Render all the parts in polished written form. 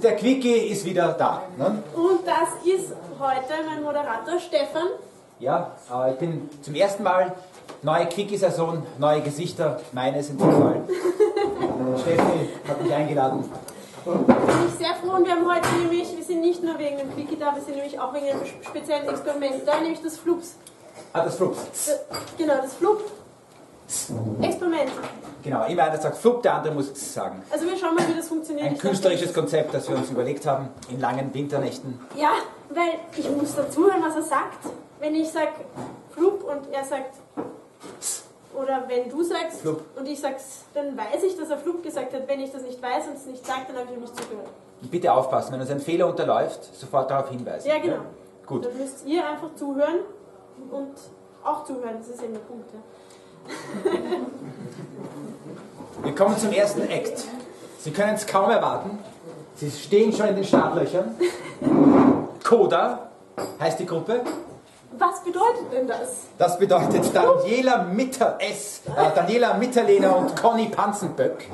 Der Quickie ist wieder da. Ne? Und das ist heute mein Moderator Stefan. Ja, ich bin zum ersten Mal neue Quickie-Saison, neue Gesichter, meines in dem Fall. Steffi hat mich eingeladen. Bin ich sehr froh und wir haben heute nämlich, wir sind nicht nur wegen dem Quickie da, wir sind nämlich auch wegen einem speziellen Experiment da, nämlich das Flups. Ah, das Flups. Genau, das Flup. Experiment. Genau, immer einer sagt Flup, der andere muss sagen. Also wir schauen mal, wie das funktioniert. Ein künstlerisches Konzept, das wir uns überlegt haben, in langen Winternächten. Ja, weil ich muss dazuhören, was er sagt. Wenn ich sage Flup und er sagt oder wenn du sagst Flup und ich sag's, dann weiß ich, dass er Flup gesagt hat. Wenn ich das nicht weiß und es nicht sagt, dann habe ich nicht zugehört. Und bitte aufpassen, wenn uns ein Fehler unterläuft, sofort darauf hinweisen. Ja, genau. Ja? Gut. Dann müsst ihr einfach zuhören und auch zuhören, das ist eben der Punkt. Ja. Wir kommen zum ersten Act. Sie können es kaum erwarten. Sie stehen schon in den Startlöchern. Coda heißt die Gruppe. Was bedeutet denn das? Das bedeutet Daniela Mitterlehner und Connie Panzenböck.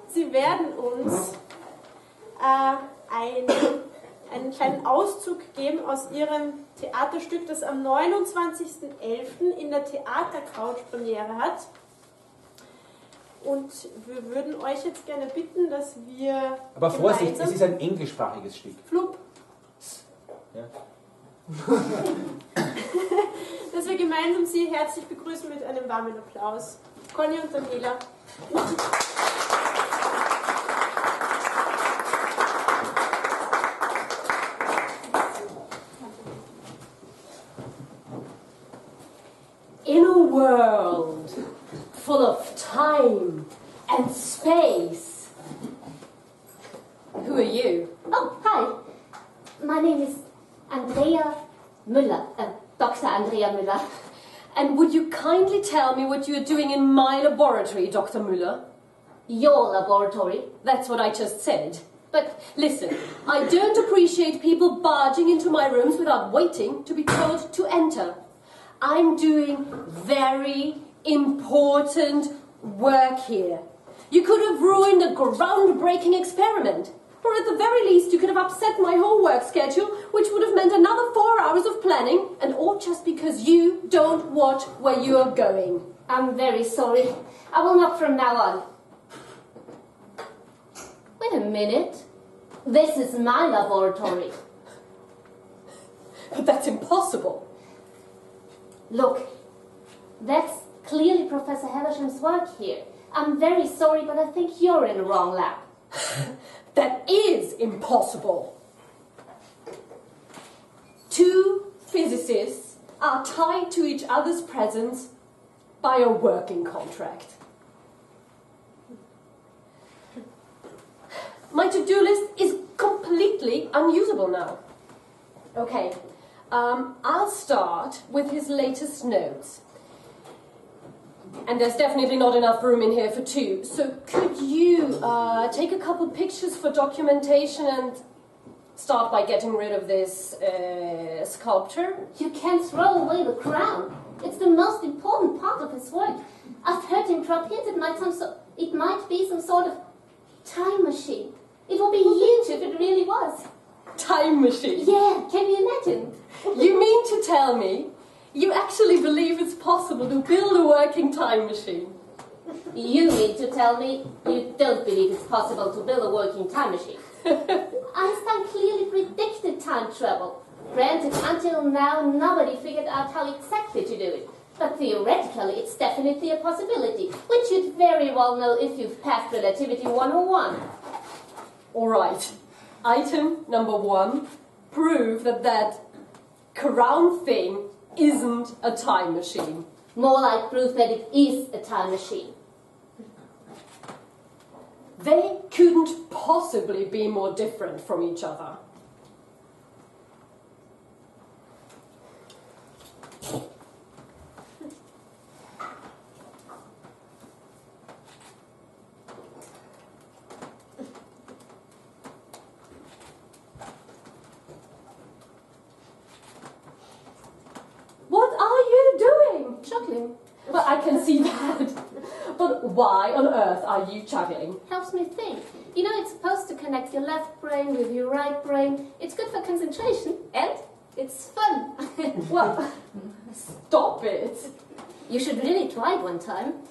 Sie werden uns einen kleinen Auszug geben aus ihrem Theaterstück, das am 29.11. in der Theatercouch Premiere hat. Und wir würden euch jetzt gerne bitten, dass wir aber Vorsicht, es ist ein englischsprachiges Stück. Flup. Ja. Dass wir gemeinsam Sie herzlich begrüßen mit einem warmen Applaus. Connie und Daniela. In a world full of time and space. Who are you? Oh, hi. My name is Andrea Müller, Dr. Andrea Müller. And would you kindly tell me what you are doing in my laboratory, Dr. Müller? Your laboratory? That's what I just said. But listen, I don't appreciate people barging into my rooms without waiting to be told to enter. I'm doing very important work here. You could have ruined a groundbreaking experiment. Or at the very least, you could have upset my whole work schedule, which would have meant another 4 hours of planning, and all just because you don't watch where you're going. I'm very sorry. I will not from now on. Wait a minute. This is my laboratory. But that's impossible. Look, that's clearly Professor Hellersham's work here. I'm very sorry, but I think you're in the wrong lab. That is impossible. Two physicists are tied to each other's presence by a working contract. My to-do list is completely unusable now. Okay, I'll start with his latest notes. And there's definitely not enough room in here for two. So could you take a couple pictures for documentation and start by getting rid of this sculpture? You can't throw away the crown. It's the most important part of his work. I've heard him drop hints it might be some sort of time machine. It would be huge if it really was. Time machine? Yeah, can you imagine? You mean to tell me you actually believe it's possible to build a working time machine? You mean to tell me you don't believe it's possible to build a working time machine? Einstein clearly predicted time travel. Granted, until now, nobody figured out how exactly to do it. But theoretically, it's definitely a possibility, which you'd very well know if you've passed Relativity 101. All right. Item number 1. Prove that crown thing isn't a time machine. More like proof that it is a time machine. They couldn't possibly be more different from each other. What are you doing? Juggling. Well, I can see that. But why on earth are you juggling? Helps me think. You know, it's supposed to connect your left brain with your right brain. It's good for concentration and it's fun. Well, stop it. You should really try it one time.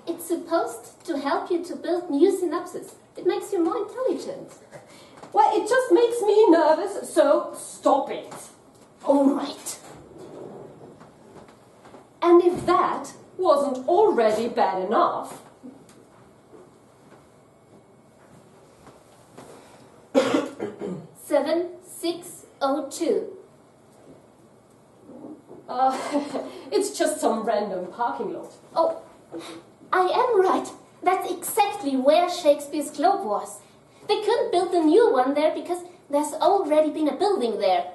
It's supposed to help you to build new synapses. It makes you more intelligent. Well, it just makes me nervous, so stop it. All right. And if that wasn't already bad enough, 7602. it's just some random parking lot. Oh, I am right. That's exactly where Shakespeare's Globe was. They couldn't build a new one there because there's already been a building there.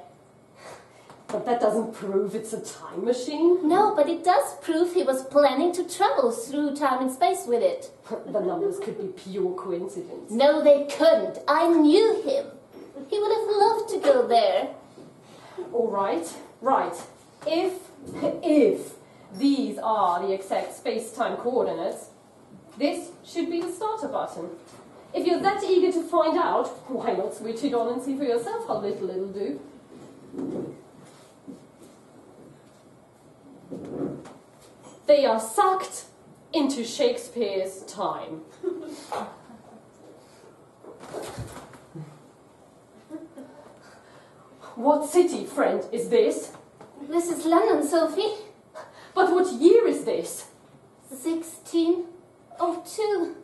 But that doesn't prove it's a time machine. No, but it does prove he was planning to travel through time and space with it. The numbers could be pure coincidence. No, they couldn't. I knew him. He would have loved to go there. All right, right. If these are the exact space-time coordinates, this should be the starter button. If you're that eager to find out, why not switch it on and see for yourself how little it'll do? They are sucked into Shakespeare's time. What city, friend, is this? This is London, Sophie. But what year is this? 1602.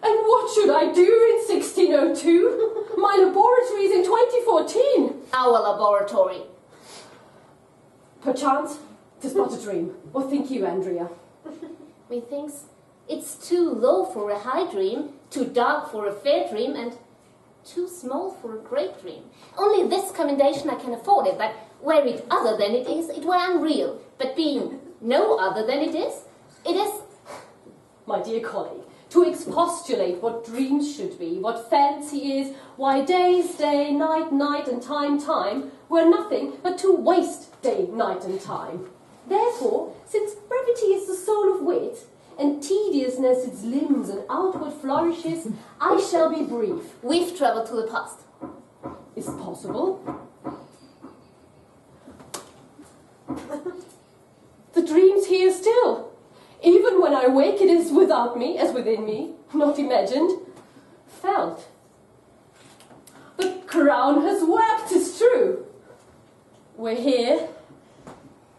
And what should I do in 1602? My laboratory is in 2014. Our laboratory. Perchance, 'tis but a dream. What think you, Andrea? Methinks it's too low for a high dream, too dark for a fair dream, and too small for a great dream. Only this commendation I can afford it, that were it other than it is, it were unreal. But being no other than it is, My dear Connie, to expostulate what dreams should be, what fancy is, why day's day, night, night, and time, time, were nothing but to waste day, night, and time. Therefore, since brevity is the soul of wit, and tediousness its limbs and outward flourishes, I shall be brief. We've travelled to the past. Is it possible? The dream's here still. Even when I wake, it is without me, as within me, not imagined, felt. The crown has worked, 'tis true. We're here.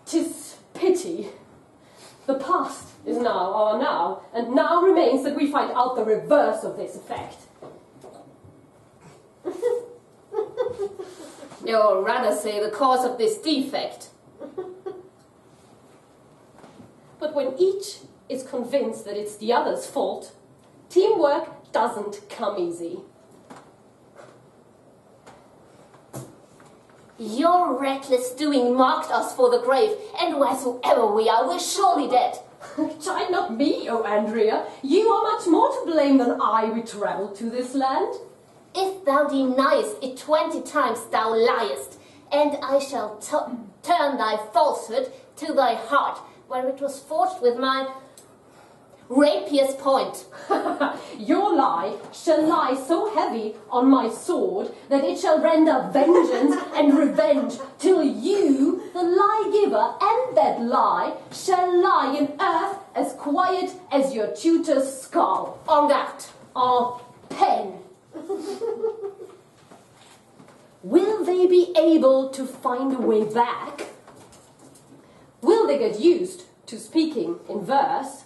'Tis pity. The past is now our now, and now remains that we find out the reverse of this effect. Or rather say the cause of this defect. But when each is convinced that it's the other's fault, teamwork doesn't come easy. Your reckless doing marked us for the grave, and wheresoever we are, we're surely dead. Chide not me, O Andrea. You are much more to blame than I who travelled to this land. If thou deniest it 20 times, thou liest, and I shall turn thy falsehood to thy heart, where it was forged with my rapier's point. Your lie shall lie so heavy on my sword that it shall render vengeance and revenge till you, the lie giver, and that lie shall lie in earth as quiet as your tutor's skull. En garde. En peine. Will they be able to find a way back? Will they get used to speaking in verse?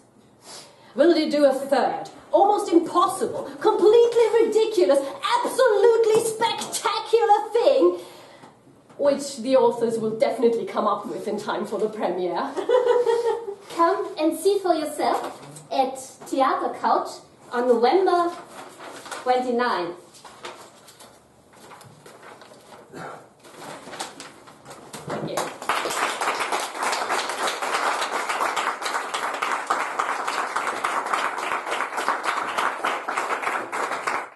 Will they do a third, almost impossible, completely ridiculous ridiculous, absolutely spectacular thing, which the authors will definitely come up with in time for the premiere. Come and see for yourself at Theatercouch on November 29th.